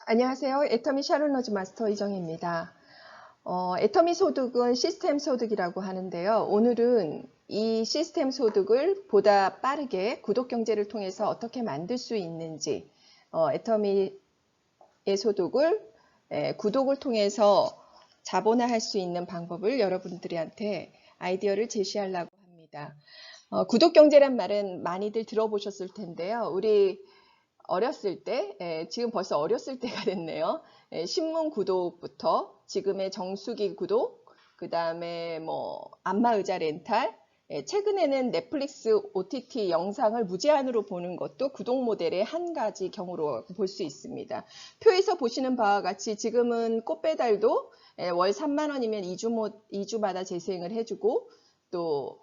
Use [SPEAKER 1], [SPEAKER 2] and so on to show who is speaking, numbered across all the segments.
[SPEAKER 1] 안녕하세요. 애터미 샤론로즈 마스터 이정희입니다. 애터미 소득은 시스템 소득이라고 하는데요. 오늘은 이 시스템 소득을 보다 빠르게 구독 경제를 통해서 어떻게 만들 수 있는지, 애터미의 소득을 구독을 통해서 자본화할 수 있는 방법을 여러분들한테 아이디어를 제시하려고 합니다. 구독 경제란 말은 많이들 들어보셨을 텐데요. 우리 어렸을 때, 지금 벌써 어렸을 때가 됐네요. 신문 구독부터 지금의 정수기 구독, 그 다음에 뭐 안마의자 렌탈, 최근에는 넷플릭스 OTT 영상을 무제한으로 보는 것도 구독 모델의 한 가지 경우로 볼 수 있습니다. 표에서 보시는 바와 같이 지금은 꽃배달도 월 3만 원이면 2주마다 재생을 해주고 또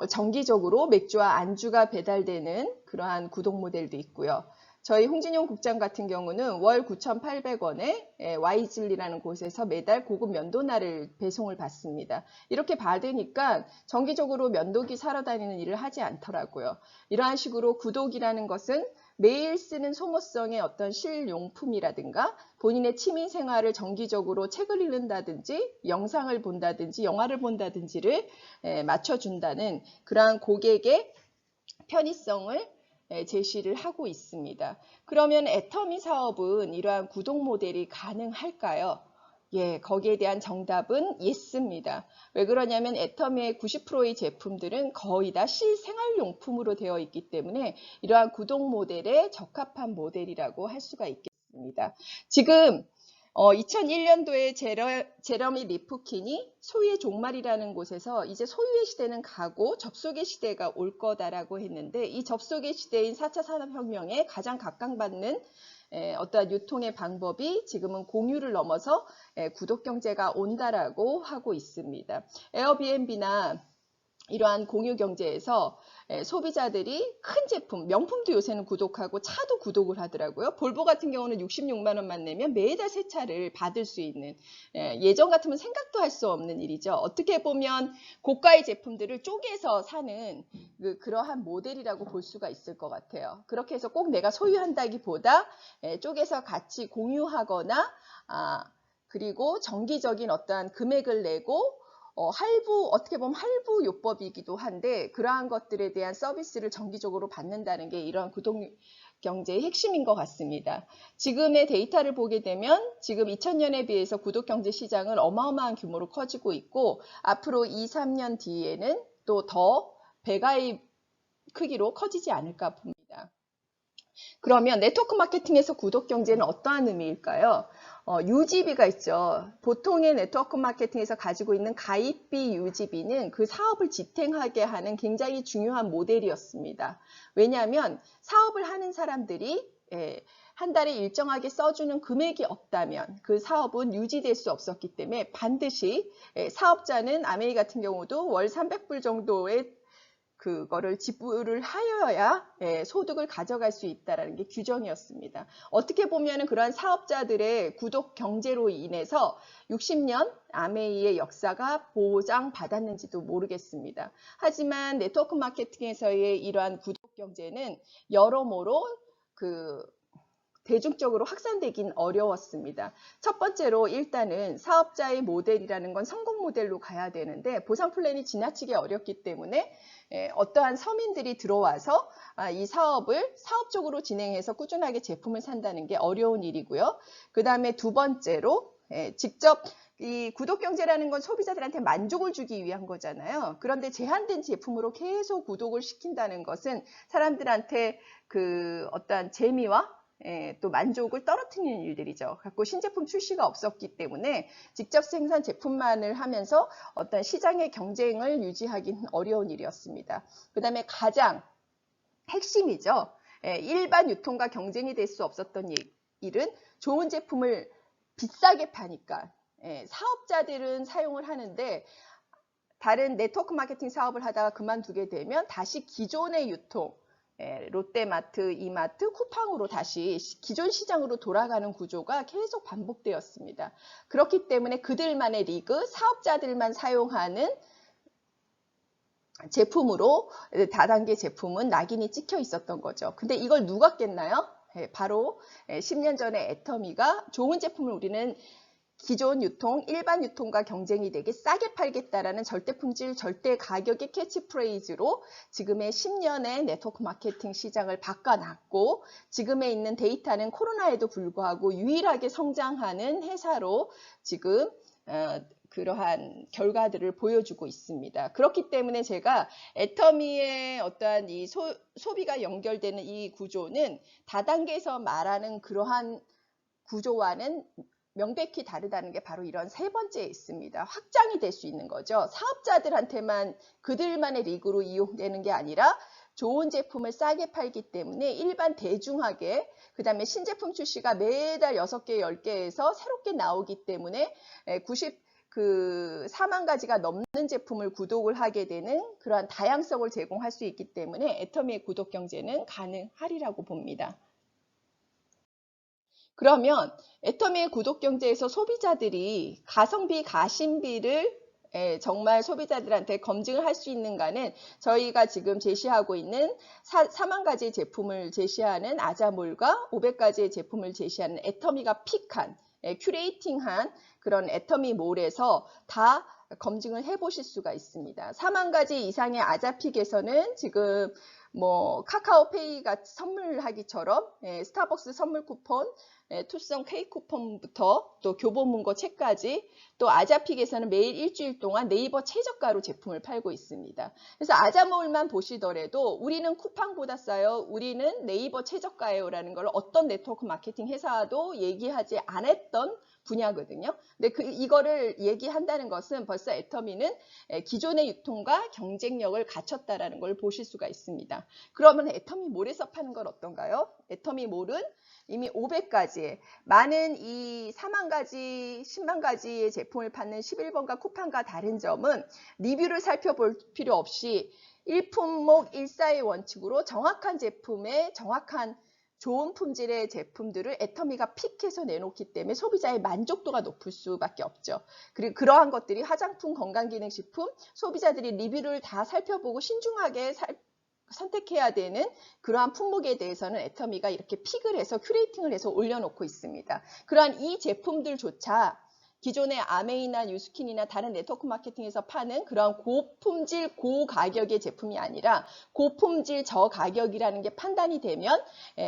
[SPEAKER 1] 정기적으로 맥주와 안주가 배달되는 그러한 구독 모델도 있고요. 저희 홍진용 국장 같은 경우는 월 9,800원에 Y진리라는 곳에서 매달 고급 면도날을 배송을 받습니다. 이렇게 받으니까 정기적으로 면도기 사러 다니는 일을 하지 않더라고요. 이러한 식으로 구독이라는 것은 매일 쓰는 소모성의 어떤 실용품이라든가 본인의 취미 생활을 정기적으로 책을 읽는다든지 영상을 본다든지 영화를 본다든지를 맞춰준다는 그러한 고객의 편의성을 제시를 하고 있습니다. 그러면 애터미 사업은 이러한 구독 모델이 가능할까요? 예, 거기에 대한 정답은 예스입니다. 왜 그러냐면 애터미의 90%의 제품들은 거의 다 실생활용품으로 되어 있기 때문에 이러한 구독 모델에 적합한 모델이라고 할 수가 있겠습니다. 지금 2001년도에 제러미 리프킨이 소유의 종말이라는 곳에서 이제 소유의 시대는 가고 접속의 시대가 올 거다라고 했는데 이 접속의 시대인 4차 산업혁명에 가장 각광받는 어떠한 유통의 방법이 지금은 공유를 넘어서 구독 경제가 온다라고 하고 있습니다. 에어비앤비나 이러한 공유 경제에서 소비자들이 큰 제품, 명품도 요새는 구독하고 차도 구독을 하더라고요. 볼보 같은 경우는 66만 원만 내면 매달 새 차를 받을 수 있는 예전 같으면 생각도 할 수 없는 일이죠. 어떻게 보면 고가의 제품들을 쪼개서 사는 그러한 모델이라고 볼 수가 있을 것 같아요. 그렇게 해서 꼭 내가 소유한다기보다 쪼개서 같이 공유하거나 그리고 정기적인 어떠한 금액을 내고 어떻게 보면 할부 요법이기도 한데 그러한 것들에 대한 서비스를 정기적으로 받는다는 게 이런 구독 경제의 핵심인 것 같습니다. 지금의 데이터를 보게 되면 지금 2000년에 비해서 구독 경제 시장은 어마어마한 규모로 커지고 있고 앞으로 2, 3년 뒤에는 또 더 배가의 크기로 커지지 않을까 봅니다. 그러면 네트워크 마케팅에서 구독 경제는 어떠한 의미일까요? 유지비가 있죠. 보통의 네트워크 마케팅에서 가지고 있는 가입비 유지비는 그 사업을 지탱하게 하는 굉장히 중요한 모델이었습니다. 왜냐하면 사업을 하는 사람들이 한 달에 일정하게 써주는 금액이 없다면 그 사업은 유지될 수 없었기 때문에 반드시 사업자는 아메이 같은 경우도 월 300불 정도의 그거를 지불을 하여야 소득을 가져갈 수 있다는 게 규정이었습니다. 어떻게 보면 그러한 사업자들의 구독 경제로 인해서 60년 아메이의 역사가 보장받았는지도 모르겠습니다. 하지만 네트워크 마케팅에서의 이러한 구독 경제는 여러모로 대중적으로 확산되긴 어려웠습니다. 첫 번째로 일단은 사업자의 모델이라는 건 성공 모델로 가야 되는데 보상 플랜이 지나치게 어렵기 때문에 어떠한 서민들이 들어와서 이 사업을 사업적으로 진행해서 꾸준하게 제품을 산다는 게 어려운 일이고요. 그 다음에 두 번째로 직접 이 구독 경제라는 건 소비자들한테 만족을 주기 위한 거잖아요. 그런데 제한된 제품으로 계속 구독을 시킨다는 것은 사람들한테 어떠한 재미와 또 만족을 떨어뜨리는 일들이죠. 갖고 신제품 출시가 없었기 때문에 직접 생산 제품만을 하면서 어떤 시장의 경쟁을 유지하기는 어려운 일이었습니다. 그 다음에 가장 핵심이죠. 일반 유통과 경쟁이 될 수 없었던 일은 좋은 제품을 비싸게 파니까 사업자들은 사용을 하는데 다른 네트워크 마케팅 사업을 하다가 그만두게 되면 다시 기존의 유통 롯데마트, 이마트, 쿠팡으로 다시 기존 시장으로 돌아가는 구조가 계속 반복되었습니다. 그렇기 때문에 그들만의 리그, 사업자들만 사용하는 제품으로 다단계 제품은 낙인이 찍혀 있었던 거죠. 근데 이걸 누가 깼나요? 바로 10년 전에 애터미가 좋은 제품을 우리는 기존 유통, 일반 유통과 경쟁이 되게 싸게 팔겠다라는 절대 품질, 절대 가격의 캐치프레이즈로 지금의 10년의 네트워크 마케팅 시장을 바꿔놨고 지금에 있는 데이터는 코로나에도 불구하고 유일하게 성장하는 회사로 지금 그러한 결과들을 보여주고 있습니다. 그렇기 때문에 제가 애터미의 어떠한 이 소비가 연결되는 이 구조는 다단계에서 말하는 그러한 구조와는 명백히 다르다는 게 바로 이런 세 번째에 있습니다. 확장이 될 수 있는 거죠. 사업자들한테만 그들만의 리그로 이용되는 게 아니라 좋은 제품을 싸게 팔기 때문에 일반 대중하게 그 다음에 신제품 출시가 매달 6개, 10개에서 새롭게 나오기 때문에 4만 가지가 넘는 제품을 구독을 하게 되는 그러한 다양성을 제공할 수 있기 때문에 애터미의 구독 경제는 가능하리라고 봅니다. 그러면 애터미의 구독 경제에서 소비자들이 가성비, 가심비를 정말 소비자들한테 검증을 할 수 있는가는 저희가 지금 제시하고 있는 4만 가지의 제품을 제시하는 아자몰과 500가지의 제품을 제시하는 애터미가 픽한, 큐레이팅한 그런 애터미몰에서 다 검증을 해보실 수가 있습니다. 4만 가지 이상의 아자픽에서는 지금 카카오페이가 선물하기처럼 스타벅스 선물 쿠폰, 투썸 K 쿠폰부터 또 교보문고 책까지 또 아자픽에서는 매일 일주일 동안 네이버 최저가로 제품을 팔고 있습니다. 그래서 아자몰만 보시더라도 우리는 쿠팡보다 싸요. 우리는 네이버 최저가예요. 라는 걸 어떤 네트워크 마케팅 회사도 얘기하지 않았던 분야거든요. 근데 이거를 얘기한다는 것은 벌써 애터미는 기존의 유통과 경쟁력을 갖췄다라는 걸 보실 수가 있습니다. 그러면 애터미몰에서 파는 건 어떤가요? 애터미몰은 이미 500가지의 많은 이 4만 가지, 10만 가지의 제품을 파는 11번가 쿠팡과 다른 점은 리뷰를 살펴볼 필요 없이 일품목 일사의 원칙으로 정확한 제품에 정확한 좋은 품질의 제품들을 애터미가 픽해서 내놓기 때문에 소비자의 만족도가 높을 수밖에 없죠. 그리고 그러한 것들이 화장품, 건강기능식품, 소비자들이 리뷰를 다 살펴보고 신중하게 선택해야 되는 그러한 품목에 대해서는 애터미가 이렇게 픽을 해서 큐레이팅을 해서 올려놓고 있습니다. 그러한 이 제품들조차 기존의 아메이나 뉴스킨이나 다른 네트워크 마케팅에서 파는 그런 고품질 고가격의 제품이 아니라 고품질 저가격이라는 게 판단이 되면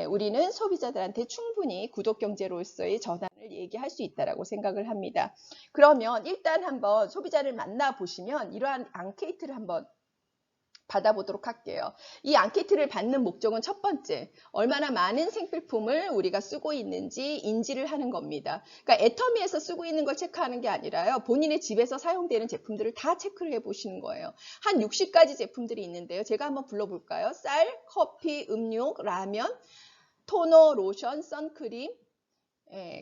[SPEAKER 1] 우리는 소비자들한테 충분히 구독 경제로서의 전환을 얘기할 수 있다고 생각을 합니다. 그러면 일단 한번 소비자를 만나보시면 이러한 앙케이트를 한번 받아보도록 할게요. 이 앙케이트를 받는 목적은 첫 번째, 얼마나 많은 생필품을 우리가 쓰고 있는지 인지를 하는 겁니다. 그러니까 애터미에서 쓰고 있는 걸 체크하는 게 아니라요. 본인의 집에서 사용되는 제품들을 다 체크를 해보시는 거예요. 한 60가지 제품들이 있는데요. 제가 한번 불러볼까요? 쌀, 커피, 음료, 라면, 토너, 로션, 선크림,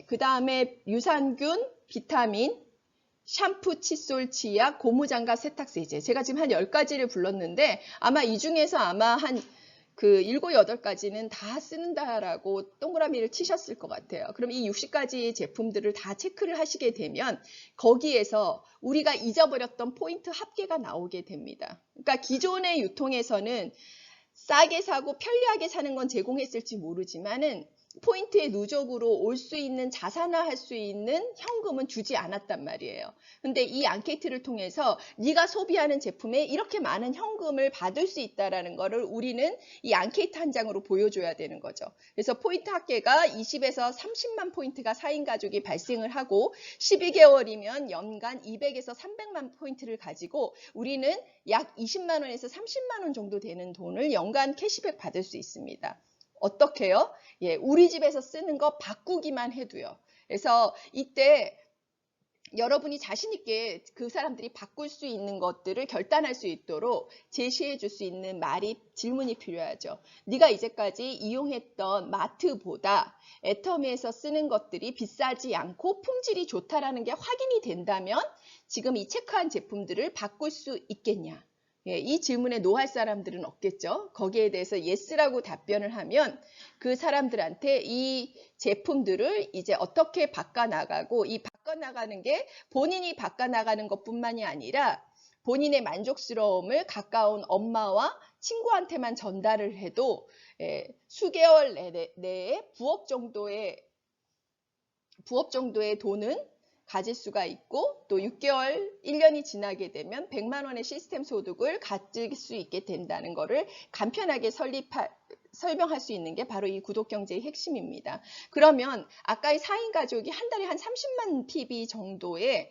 [SPEAKER 1] 그 다음에 유산균, 비타민, 샴푸, 칫솔, 치약, 고무장갑, 세탁세제. 제가 지금 한 10가지를 불렀는데 아마 이 중에서 아마 한 7, 8가지는 다 쓰는다라고 동그라미를 치셨을 것 같아요. 그럼 이 60가지 제품들을 다 체크를 하시게 되면 거기에서 우리가 잊어버렸던 포인트 합계가 나오게 됩니다. 그러니까 기존의 유통에서는 싸게 사고 편리하게 사는 건 제공했을지 모르지만은 포인트에 누적으로 올 수 있는 자산화할 수 있는 현금은 주지 않았단 말이에요. 근데 이 앙케이트를 통해서 네가 소비하는 제품에 이렇게 많은 현금을 받을 수 있다는 거를 우리는 이 앙케이트 한 장으로 보여줘야 되는 거죠. 그래서 포인트 합계가 20에서 30만 포인트가 4인 가족이 발생을 하고 12개월이면 연간 200에서 300만 포인트를 가지고 우리는 약 20만 원에서 30만 원 정도 되는 돈을 연간 캐시백 받을 수 있습니다. 어떻게요? 우리 집에서 쓰는 거 바꾸기만 해도요. 그래서 이때 여러분이 자신 있게 그 사람들이 바꿀 수 있는 것들을 결단할 수 있도록 제시해 줄 수 있는 질문이 필요하죠. 네가 이제까지 이용했던 마트보다 애터미에서 쓰는 것들이 비싸지 않고 품질이 좋다라는 게 확인이 된다면 지금 이 체크한 제품들을 바꿀 수 있겠냐? 이 질문에 노할 사람들은 없겠죠. 거기에 대해서 yes라고 답변을 하면 그 사람들한테 이 제품들을 이제 어떻게 바꿔나가고 이 바꿔나가는 게 본인이 바꿔나가는 것뿐만이 아니라 본인의 만족스러움을 가까운 엄마와 친구한테만 전달을 해도 수개월 내에 부업 정도의 돈은 가질 수가 있고, 또 6개월, 1년이 지나게 되면 100만 원의 시스템 소득을 가질 수 있게 된다는 것을 간편하게 설명할 수 있는 게 바로 이 구독경제의 핵심입니다. 그러면 아까 이 4인 가족이 한 달에 한 30만 PB 정도의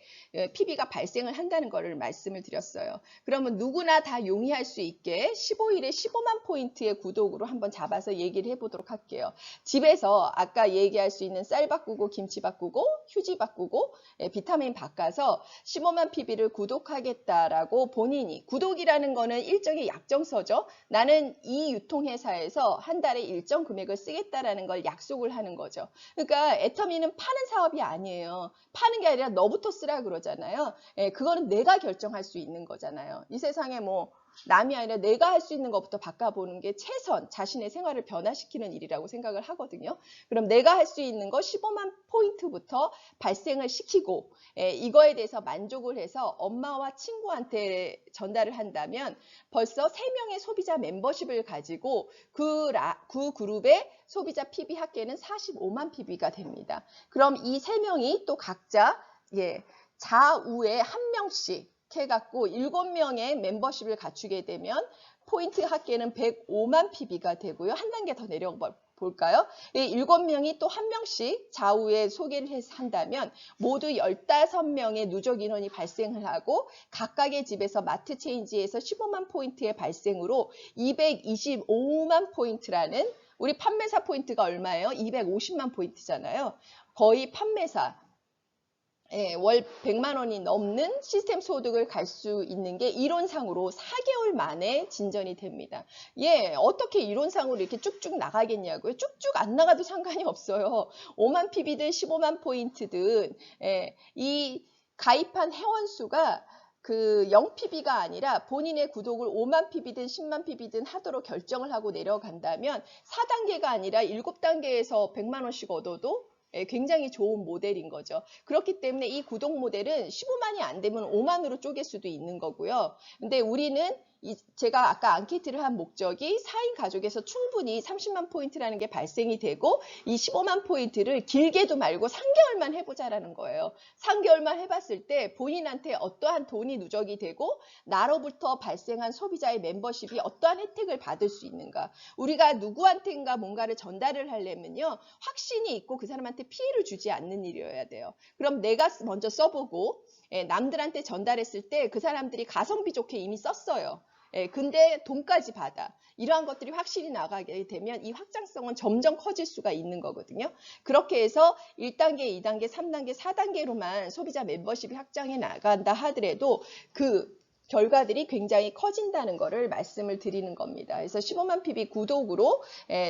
[SPEAKER 1] PB가 발생을 한다는 것을 말씀을 드렸어요. 그러면 누구나 다 용이할 수 있게 15일에 15만 포인트의 구독으로 한번 잡아서 얘기를 해보도록 할게요. 집에서 아까 얘기할 수 있는 쌀 바꾸고 김치 바꾸고 휴지 바꾸고 비타민 바꿔서 15만 PB를 구독하겠다라고 본인이, 구독이라는 거는 일종의 약정서죠. 나는 이 유통회사에서 한 달에 일정 금액을 쓰겠다라는 걸 약속을 하는 거죠. 그러니까 애터미는 파는 사업이 아니에요. 파는 게 아니라 너부터 쓰라 그러잖아요. 그거는 내가 결정할 수 있는 거잖아요. 이 세상에 뭐 남이 아니라 내가 할 수 있는 것부터 바꿔보는 게 최선, 자신의 생활을 변화시키는 일이라고 생각을 하거든요. 그럼 내가 할 수 있는 거 15만 포인트부터 발생을 시키고 이거에 대해서 만족을 해서 엄마와 친구한테 전달을 한다면 벌써 3명의 소비자 멤버십을 가지고 그 그룹의 소비자 PB 합계는 45만 PB가 됩니다. 그럼 이 3명이 또 각자 좌우에 한 명씩 해갖고 7명의 멤버십을 갖추게 되면 포인트 합계는 105만 PB가 되고요. 한 단계 더 내려볼까요? 7명이 또 한 명씩 좌우에 소개를 한다면 모두 15명의 누적 인원이 발생을 하고 각각의 집에서 마트 체인지에서 15만 포인트의 발생으로 225만 포인트라는, 우리 판매사 포인트가 얼마예요? 250만 포인트잖아요. 거의 판매사 월 100만 원이 넘는 시스템 소득을 갈 수 있는 게 이론상으로 4개월 만에 진전이 됩니다. 어떻게 이론상으로 이렇게 쭉쭉 나가겠냐고요? 쭉쭉 안 나가도 상관이 없어요. 5만 PB든 15만 포인트든 이 가입한 회원 수가 그 0PB가 아니라 본인의 구독을 5만 PB든 10만 PB든 하도록 결정을 하고 내려간다면 4단계가 아니라 7단계에서 100만 원씩 얻어도 굉장히 좋은 모델인 거죠. 그렇기 때문에 이 구독 모델은 15만이 안 되면 5만으로 쪼갤 수도 있는 거고요. 근데 우리는 제가 아까 앙케이트를 한 목적이 4인 가족에서 충분히 30만 포인트라는 게 발생이 되고 이 15만 포인트를 길게도 말고 3개월만 해보자라는 거예요. 3개월만 해봤을 때 본인한테 어떠한 돈이 누적이 되고 나로부터 발생한 소비자의 멤버십이 어떠한 혜택을 받을 수 있는가. 우리가 누구한테인가 뭔가를 전달을 하려면요. 확신이 있고 그 사람한테 피해를 주지 않는 일이어야 돼요. 그럼 내가 먼저 써보고 남들한테 전달했을 때 그 사람들이 가성비 좋게 이미 썼어요. 근데 돈까지 받아. 이러한 것들이 확실히 나가게 되면 이 확장성은 점점 커질 수가 있는 거거든요. 그렇게 해서 1단계, 2단계, 3단계, 4단계로만 소비자 멤버십이 확장해 나간다 하더라도 그 결과들이 굉장히 커진다는 것을 말씀을 드리는 겁니다. 그래서 15만 PB 구독으로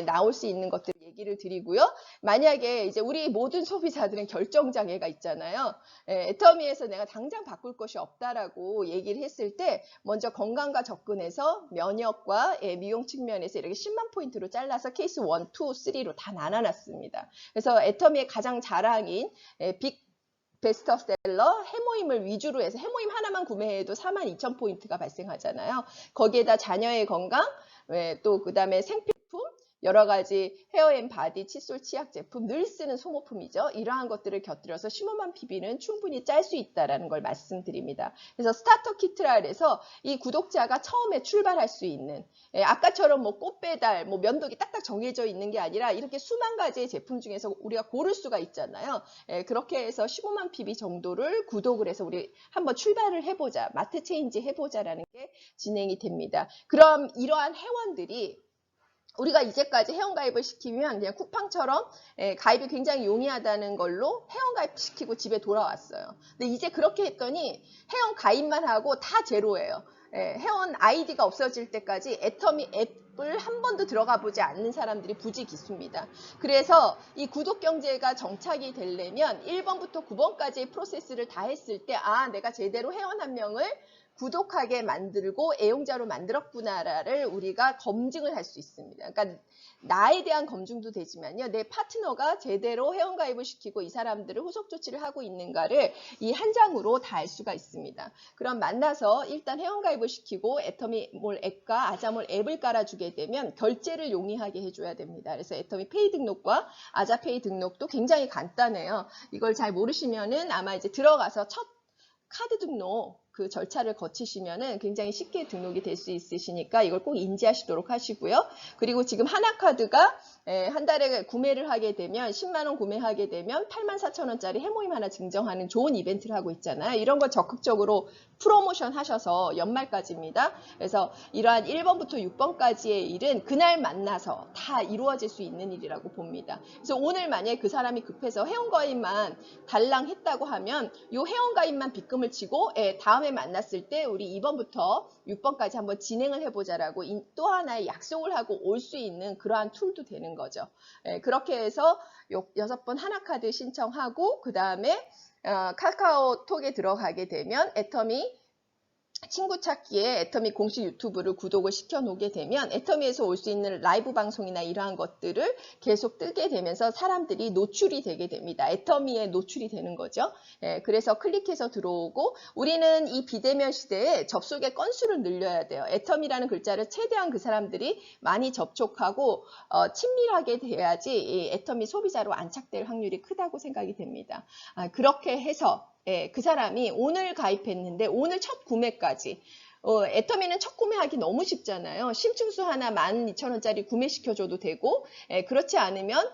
[SPEAKER 1] 나올 수 있는 것들 얘기를 드리고요. 만약에 이제 우리 모든 소비자들은 결정장애가 있잖아요. 애터미에서 내가 당장 바꿀 것이 없다라고 얘기를 했을 때 먼저 건강과 접근해서 면역과 미용 측면에서 이렇게 10만 포인트로 잘라서 케이스 1, 2, 3로 다 나눠놨습니다. 그래서 애터미의 가장 자랑인 빅 베스트셀러 해모임을 위주로 해서 해모임 하나만 구매해도 42,000포인트가 발생하잖아요. 거기에다 자녀의 건강, 또 그 다음에 생필품, 여러 가지 헤어앤바디, 칫솔, 치약 제품, 늘 쓰는 소모품이죠. 이러한 것들을 곁들여서 15만 PB는 충분히 짤 수 있다는 걸 말씀드립니다. 그래서 스타터 키트라 해서 이 구독자가 처음에 출발할 수 있는, 아까처럼 뭐 꽃배달, 뭐 면도기 딱딱 정해져 있는 게 아니라 이렇게 수만 가지의 제품 중에서 우리가 고를 수가 있잖아요. 그렇게 해서 15만 PB 정도를 구독을 해서 우리 한번 출발을 해보자, 마트 체인지 해보자라는 게 진행이 됩니다. 그럼 이러한 회원들이 우리가 이제까지 회원가입을 시키면 그냥 쿠팡처럼 가입이 굉장히 용이하다는 걸로 회원가입 시키고 집에 돌아왔어요. 근데 이제 그렇게 했더니 회원가입만 하고 다 제로예요. 회원 아이디가 없어질 때까지 애터미 앱을 한 번도 들어가 보지 않는 사람들이 부지기수입니다. 그래서 이 구독경제가 정착이 되려면 1번부터 9번까지의 프로세스를 다 했을 때 내가 제대로 회원 한 명을 구독하게 만들고 애용자로 만들었구나를 우리가 검증을 할 수 있습니다. 그러니까 나에 대한 검증도 되지만요. 내 파트너가 제대로 회원가입을 시키고 이 사람들을 후속 조치를 하고 있는가를 이 한 장으로 다 알 수가 있습니다. 그럼 만나서 일단 회원가입을 시키고 애터미몰 앱과 아자몰 앱을 깔아주게 되면 결제를 용이하게 해줘야 됩니다. 그래서 애터미 페이 등록과 아자페이 등록도 굉장히 간단해요. 이걸 잘 모르시면은 아마 이제 들어가서 첫 카드 등록 그 절차를 거치시면은 굉장히 쉽게 등록이 될 수 있으시니까 이걸 꼭 인지하시도록 하시고요. 그리고 지금 하나카드가 한 달에 구매를 하게 되면 10만 원 구매하게 되면 84,000원짜리 해모임 하나 증정하는 좋은 이벤트를 하고 있잖아요. 이런 거 적극적으로 프로모션 하셔서 연말까지입니다. 그래서 이러한 1번부터 6번까지의 일은 그날 만나서 다 이루어질 수 있는 일이라고 봅니다. 그래서 오늘 만약에 그 사람이 급해서 회원가입만 달랑 했다고 하면 이 회원가입만 빗금을 치고 다음에 만났을 때 우리 2번부터 6번까지 한번 진행을 해보자라고 또 하나의 약속을 하고 올 수 있는 그러한 툴도 되는 거죠. 그렇게 해서 6번 하나카드 신청하고 그 다음에 카카오톡에 들어가게 되면 애터미 친구 찾기에 애터미 공식 유튜브를 구독을 시켜 놓게 되면 애터미에서 올 수 있는 라이브 방송이나 이러한 것들을 계속 뜨게 되면서 사람들이 노출이 되게 됩니다. 애터미에 노출이 되는 거죠. 그래서 클릭해서 들어오고 우리는 이 비대면 시대에 접속의 건수를 늘려야 돼요. 애터미라는 글자를 최대한 그 사람들이 많이 접촉하고 친밀하게 돼야지 이 애터미 소비자로 안착될 확률이 크다고 생각이 됩니다. 그렇게 해서 그 사람이 오늘 가입했는데 오늘 첫 구매까지 애터미는 첫 구매하기 너무 쉽잖아요. 심층수 하나 12,000원짜리 구매시켜줘도 되고 그렇지 않으면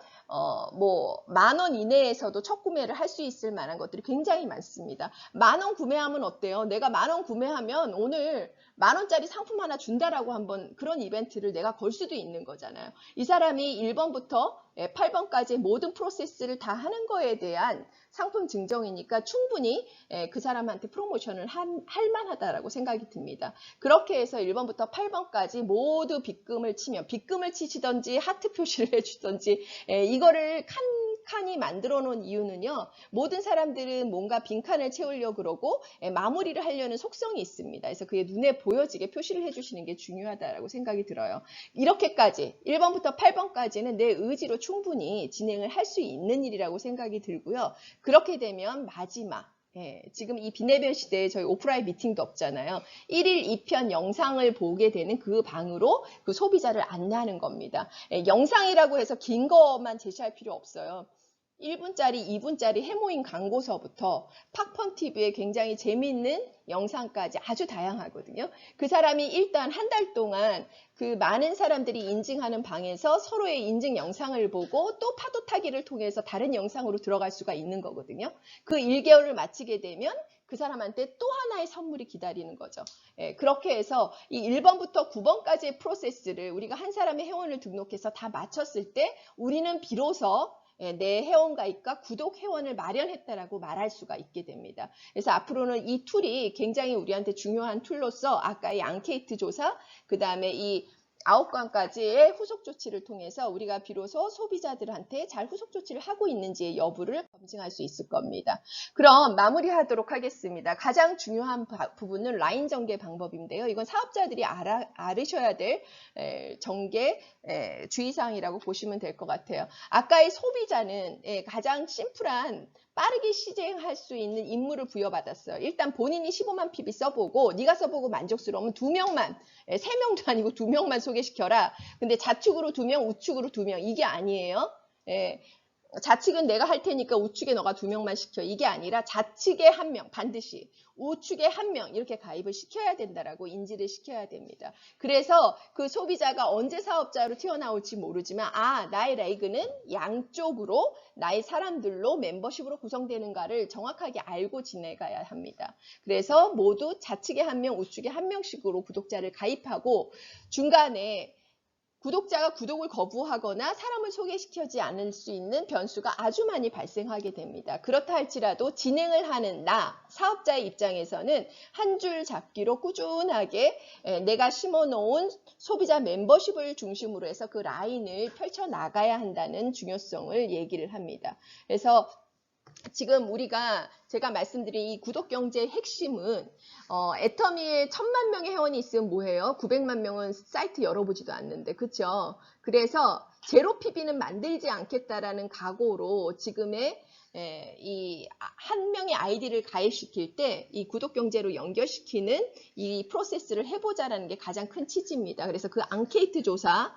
[SPEAKER 1] 뭐 10,000원 이내에서도 첫 구매를 할 수 있을 만한 것들이 굉장히 많습니다. 10,000원 구매하면 어때요? 내가 10,000원 구매하면 오늘 10,000원짜리 상품 하나 준다라고 한번 그런 이벤트를 내가 걸 수도 있는 거잖아요. 이 사람이 1번부터 8번까지 모든 프로세스를 다 하는 거에 대한 상품 증정이니까 충분히 그 사람한테 프로모션을 할 만하다라고 생각이 듭니다. 그렇게 해서 1번부터 8번까지 모두 빗금을 치면 빗금을 치시던지 하트 표시를 해주던지 이거를 칸칸이 만들어 놓은 이유는요. 모든 사람들은 뭔가 빈칸을 채우려고 그러고 마무리를 하려는 속성이 있습니다. 그래서 그게 눈에 보여지게 표시를 해주시는 게 중요하다고 생각이 들어요. 이렇게까지 1번부터 8번까지는 내 의지로 충분히 진행을 할 수 있는 일이라고 생각이 들고요. 그렇게 되면 마지막 지금 이 비대면 시대에 저희 오프라인 미팅도 없잖아요. 1일 2편 영상을 보게 되는 그 방으로 그 소비자를 안내하는 겁니다. 영상이라고 해서 긴 것만 제시할 필요 없어요. 1분짜리, 2분짜리 해모임 광고서부터 팍펀TV에 굉장히 재미있는 영상까지 아주 다양하거든요. 그 사람이 일단 한 달 동안 그 많은 사람들이 인증하는 방에서 서로의 인증 영상을 보고 또 파도 타기를 통해서 다른 영상으로 들어갈 수가 있는 거거든요. 그 1개월을 마치게 되면 그 사람한테 또 하나의 선물이 기다리는 거죠. 그렇게 해서 이 1번부터 9번까지의 프로세스를 우리가 한 사람의 회원을 등록해서 다 마쳤을 때 우리는 비로소 내 회원가입과 구독 회원을 마련했다라고 말할 수가 있게 됩니다. 그래서 앞으로는 이 툴이 굉장히 우리한테 중요한 툴로서 아까 이 앙케이트 조사, 그 다음에 이 9건까지의 후속 조치를 통해서 우리가 비로소 소비자들한테 잘 후속 조치를 하고 있는지의 여부를 검증할 수 있을 겁니다. 그럼 마무리하도록 하겠습니다. 가장 중요한 부분은 라인 전개 방법인데요. 이건 사업자들이 알으셔야 될 전개 주의사항이라고 보시면 될 것 같아요. 아까의 소비자는 가장 심플한 빠르게 시행할 수 있는 임무를 부여받았어요. 일단 본인이 15만 PB 써보고 네가 써보고 만족스러우면 2명만 3명도 아니고 2명만 소개시켜라. 근데 좌측으로 2명, 우측으로 2명 이게 아니에요. 좌측은 내가 할 테니까 우측에 너가 2명만 시켜. 이게 아니라 좌측에 1명 반드시 우측에 1명 이렇게 가입을 시켜야 된다라고 인지를 시켜야 됩니다. 그래서 그 소비자가 언제 사업자로 튀어나올지 모르지만 나의 레이그는 양쪽으로 나의 사람들로 멤버십으로 구성되는가를 정확하게 알고 지내가야 합니다. 그래서 모두 좌측에 1명, 우측에 1명씩으로 구독자를 가입하고 중간에 구독자가 구독을 거부하거나 사람을 소개시키지 않을 수 있는 변수가 아주 많이 발생하게 됩니다. 그렇다 할지라도 진행을 하는 사업자의 입장에서는 한 줄 잡기로 꾸준하게 내가 심어놓은 소비자 멤버십을 중심으로 해서 그 라인을 펼쳐나가야 한다는 중요성을 얘기를 합니다. 그래서 지금 제가 말씀드린 이 구독경제의 핵심은 애터미에 1000만 명의 회원이 있으면 뭐해요? 900만 명은 사이트 열어보지도 않는데, 그쵸? 그래서 제로 PB는 만들지 않겠다라는 각오로 지금의 이 한 명의 아이디를 가입시킬 때 이 구독경제로 연결시키는 이 프로세스를 해보자라는 게 가장 큰 취지입니다. 그래서 그 앙케이트 조사,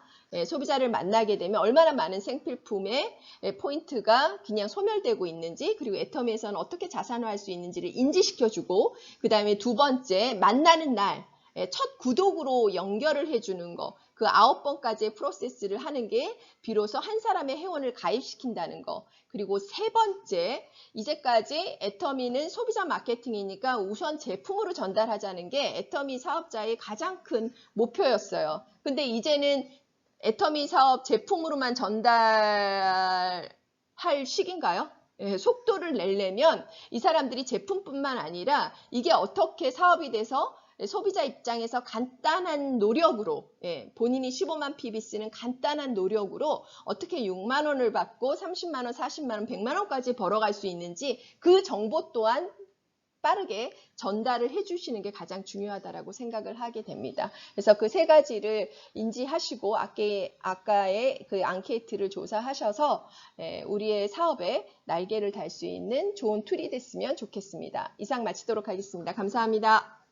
[SPEAKER 1] 소비자를 만나게 되면 얼마나 많은 생필품의 포인트가 그냥 소멸되고 있는지, 그리고 애터미에서는 어떻게 자산화할 수 있는지를 인지시켜주고, 그 다음에 두 번째, 만나는 날, 첫 구독으로 연결을 해주는 거, 그 9번까지의 프로세스를 하는 게 비로소 한 사람의 회원을 가입시킨다는 거. 그리고 세 번째, 이제까지 애터미는 소비자 마케팅이니까 우선 제품으로 전달하자는 게 애터미 사업자의 가장 큰 목표였어요. 근데 이제는 애터미 사업 제품으로만 전달할 시기인가요? 속도를 내려면 이 사람들이 제품뿐만 아니라 이게 어떻게 사업이 돼서 소비자 입장에서 간단한 노력으로, 본인이 15만 PB 쓰는 간단한 노력으로 어떻게 6만 원을 받고 30만 원, 40만 원, 100만 원까지 벌어갈 수 있는지 그 정보 또한 빠르게 전달을 해주시는 게 가장 중요하다고 생각을 하게 됩니다. 그래서 그 세 가지를 인지하시고 아까의 그 앙케이트를 조사하셔서 우리의 사업에 날개를 달 수 있는 좋은 툴이 됐으면 좋겠습니다. 이상 마치도록 하겠습니다. 감사합니다.